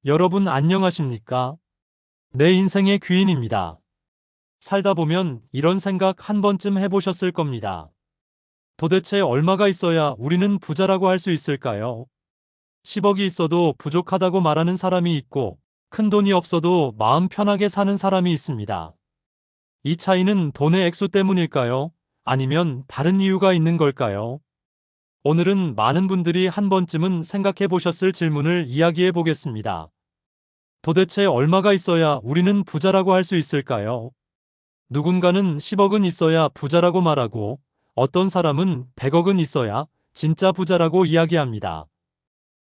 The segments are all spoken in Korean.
여러분 안녕하십니까? 내 인생의 귀인입니다. 살다 보면 이런 생각 한 번쯤 해보셨을 겁니다. 도대체 얼마가 있어야 우리는 부자라고 할 수 있을까요? 10억이 있어도 부족하다고 말하는 사람이 있고, 큰 돈이 없어도 마음 편하게 사는 사람이 있습니다. 이 차이는 돈의 액수 때문일까요? 아니면 다른 이유가 있는 걸까요? 오늘은 많은 분들이 한 번쯤은 생각해 보셨을 질문을 이야기해 보겠습니다. 도대체 얼마가 있어야 우리는 부자라고 할 수 있을까요? 누군가는 10억은 있어야 부자라고 말하고, 어떤 사람은 100억은 있어야 진짜 부자라고 이야기합니다.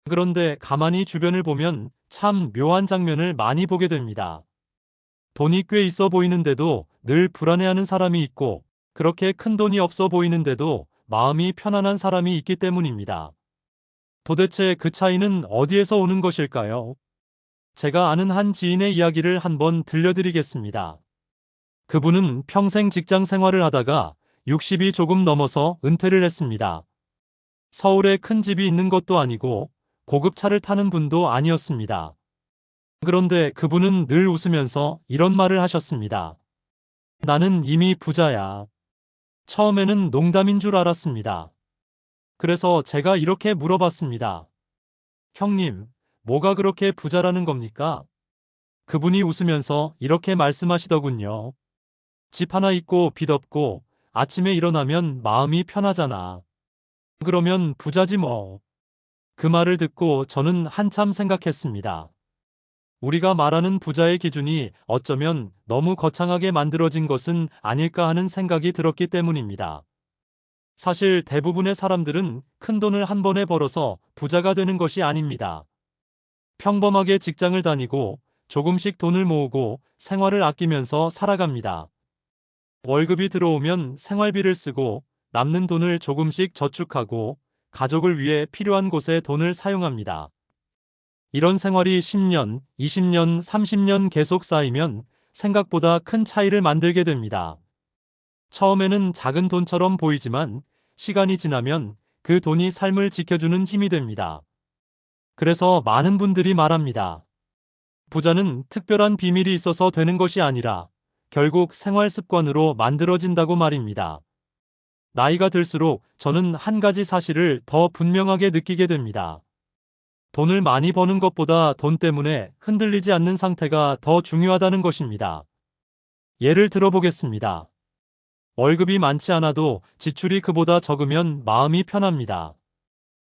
그런데 가만히 주변을 보면 참 묘한 장면을 많이 보게 됩니다. 돈이 꽤 있어 보이는데도 늘 불안해하는 사람이 있고, 그렇게 큰 돈이 없어 보이는데도 마음이 편안한 사람이 있기 때문입니다. 도대체 그 차이는 어디에서 오는 것일까요? 제가 아는 한 지인의 이야기를 한번 들려드리겠습니다. 그분은 평생 직장 생활을 하다가 60이 조금 넘어서 은퇴를 했습니다. 서울에 큰 집이 있는 것도 아니고 고급 차를 타는 분도 아니었습니다. 그런데 그분은 늘 웃으면서 이런 말을 하셨습니다. 나는 이미 부자야. 처음에는 농담인 줄 알았습니다. 그래서 제가 이렇게 물어봤습니다. 형님, 뭐가 그렇게 부자라는 겁니까? 그분이 웃으면서 이렇게 말씀하시더군요. 집 하나 있고 빚 없고 아침에 일어나면 마음이 편하잖아. 그러면 부자지 뭐. 그 말을 듣고 저는 한참 생각했습니다. 우리가 말하는 부자의 기준이 어쩌면 너무 거창하게 만들어진 것은 아닐까 하는 생각이 들었기 때문입니다. 사실 대부분의 사람들은 큰 돈을 한 번에 벌어서 부자가 되는 것이 아닙니다. 평범하게 직장을 다니고 조금씩 돈을 모으고 생활을 아끼면서 살아갑니다. 월급이 들어오면 생활비를 쓰고 남는 돈을 조금씩 저축하고 가족을 위해 필요한 곳에 돈을 사용합니다. 이런 생활이 10년, 20년, 30년 계속 쌓이면 생각보다 큰 차이를 만들게 됩니다. 처음에는 작은 돈처럼 보이지만 시간이 지나면 그 돈이 삶을 지켜주는 힘이 됩니다. 그래서 많은 분들이 말합니다. 부자는 특별한 비밀이 있어서 되는 것이 아니라 결국 생활 습관으로 만들어진다고 말입니다. 나이가 들수록 저는 한 가지 사실을 더 분명하게 느끼게 됩니다. 돈을 많이 버는 것보다 돈 때문에 흔들리지 않는 상태가 더 중요하다는 것입니다. 예를 들어보겠습니다. 월급이 많지 않아도 지출이 그보다 적으면 마음이 편합니다.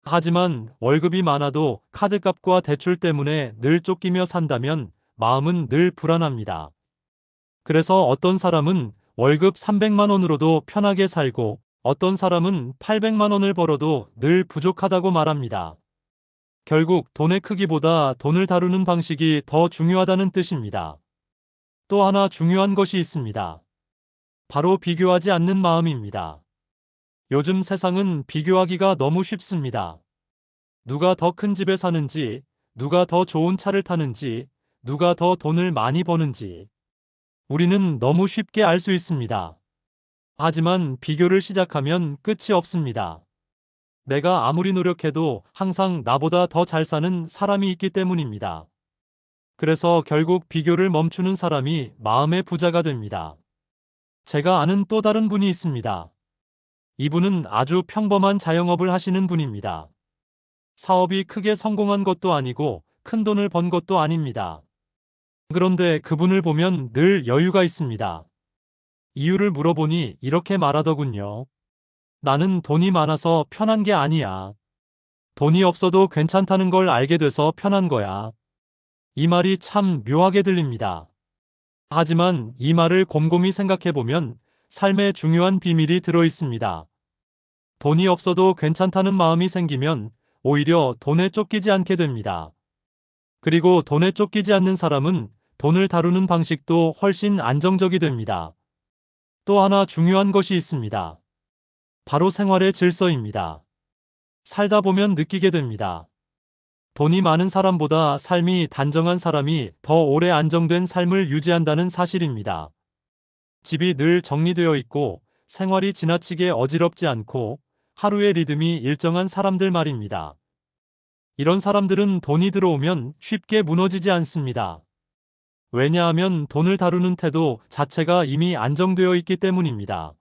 하지만 월급이 많아도 카드값과 대출 때문에 늘 쫓기며 산다면 마음은 늘 불안합니다. 그래서 어떤 사람은 월급 300만 원으로도 편하게 살고 어떤 사람은 800만 원을 벌어도 늘 부족하다고 말합니다. 결국 돈의 크기보다 돈을 다루는 방식이 더 중요하다는 뜻입니다. 또 하나 중요한 것이 있습니다. 바로 비교하지 않는 마음입니다. 요즘 세상은 비교하기가 너무 쉽습니다. 누가 더 큰 집에 사는지, 누가 더 좋은 차를 타는지, 누가 더 돈을 많이 버는지. 우리는 너무 쉽게 알 수 있습니다. 하지만 비교를 시작하면 끝이 없습니다. 내가 아무리 노력해도 항상 나보다 더 잘 사는 사람이 있기 때문입니다. 그래서 결국 비교를 멈추는 사람이 마음의 부자가 됩니다. 제가 아는 또 다른 분이 있습니다. 이분은 아주 평범한 자영업을 하시는 분입니다. 사업이 크게 성공한 것도 아니고 큰 돈을 번 것도 아닙니다. 그런데 그분을 보면 늘 여유가 있습니다. 이유를 물어보니 이렇게 말하더군요. 나는 돈이 많아서 편한 게 아니야. 돈이 없어도 괜찮다는 걸 알게 돼서 편한 거야. 이 말이 참 묘하게 들립니다. 하지만 이 말을 곰곰이 생각해보면 삶에 중요한 비밀이 들어 있습니다. 돈이 없어도 괜찮다는 마음이 생기면 오히려 돈에 쫓기지 않게 됩니다. 그리고 돈에 쫓기지 않는 사람은 돈을 다루는 방식도 훨씬 안정적이 됩니다. 또 하나 중요한 것이 있습니다. 바로 생활의 질서입니다. 살다 보면 느끼게 됩니다. 돈이 많은 사람보다 삶이 단정한 사람이 더 오래 안정된 삶을 유지한다는 사실입니다. 집이 늘 정리되어 있고 생활이 지나치게 어지럽지 않고 하루의 리듬이 일정한 사람들 말입니다. 이런 사람들은 돈이 들어오면 쉽게 무너지지 않습니다. 왜냐하면 돈을 다루는 태도 자체가 이미 안정되어 있기 때문입니다.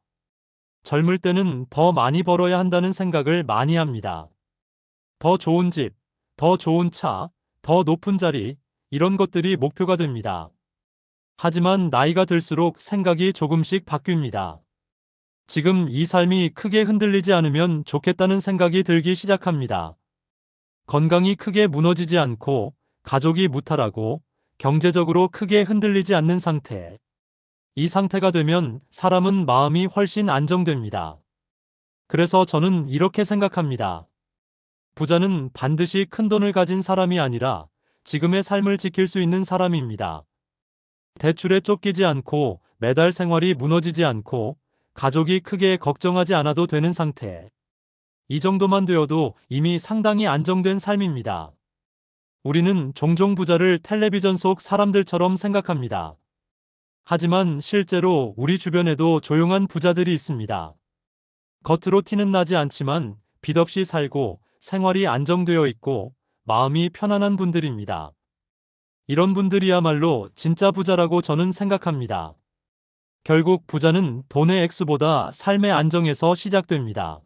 젊을 때는 더 많이 벌어야 한다는 생각을 많이 합니다. 더 좋은 집, 더 좋은 차, 더 높은 자리, 이런 것들이 목표가 됩니다. 하지만 나이가 들수록 생각이 조금씩 바뀝니다. 지금 이 삶이 크게 흔들리지 않으면 좋겠다는 생각이 들기 시작합니다. 건강이 크게 무너지지 않고, 가족이 무탈하고, 경제적으로 크게 흔들리지 않는 상태. 이 상태가 되면 사람은 마음이 훨씬 안정됩니다. 그래서 저는 이렇게 생각합니다. 부자는 반드시 큰 돈을 가진 사람이 아니라 지금의 삶을 지킬 수 있는 사람입니다. 대출에 쫓기지 않고 매달 생활이 무너지지 않고 가족이 크게 걱정하지 않아도 되는 상태. 이 정도만 되어도 이미 상당히 안정된 삶입니다. 우리는 종종 부자를 텔레비전 속 사람들처럼 생각합니다. 하지만 실제로 우리 주변에도 조용한 부자들이 있습니다. 겉으로 티는 나지 않지만 빚 없이 살고 생활이 안정되어 있고 마음이 편안한 분들입니다. 이런 분들이야말로 진짜 부자라고 저는 생각합니다. 결국 부자는 돈의 액수보다 삶의 안정에서 시작됩니다.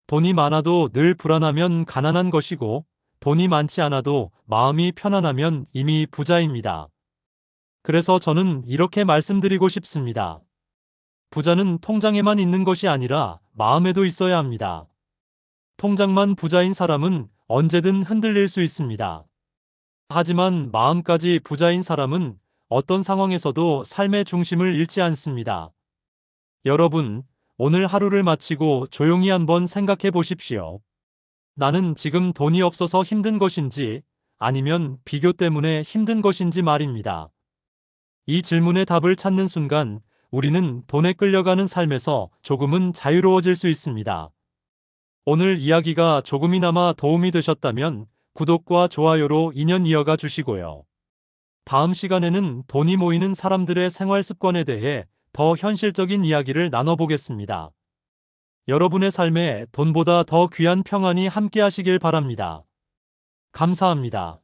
돈이 많아도 늘 불안하면 가난한 것이고 돈이 많지 않아도 마음이 편안하면 이미 부자입니다. 그래서 저는 이렇게 말씀드리고 싶습니다. 부자는 통장에만 있는 것이 아니라 마음에도 있어야 합니다. 통장만 부자인 사람은 언제든 흔들릴 수 있습니다. 하지만 마음까지 부자인 사람은 어떤 상황에서도 삶의 중심을 잃지 않습니다. 여러분, 오늘 하루를 마치고 조용히 한번 생각해 보십시오. 나는 지금 돈이 없어서 힘든 것인지 아니면 비교 때문에 힘든 것인지 말입니다. 이 질문의 답을 찾는 순간 우리는 돈에 끌려가는 삶에서 조금은 자유로워질 수 있습니다. 오늘 이야기가 조금이나마 도움이 되셨다면 구독과 좋아요로 인연 이어가 주시고요. 다음 시간에는 돈이 모이는 사람들의 생활 습관에 대해 더 현실적인 이야기를 나눠보겠습니다. 여러분의 삶에 돈보다 더 귀한 평안이 함께하시길 바랍니다. 감사합니다.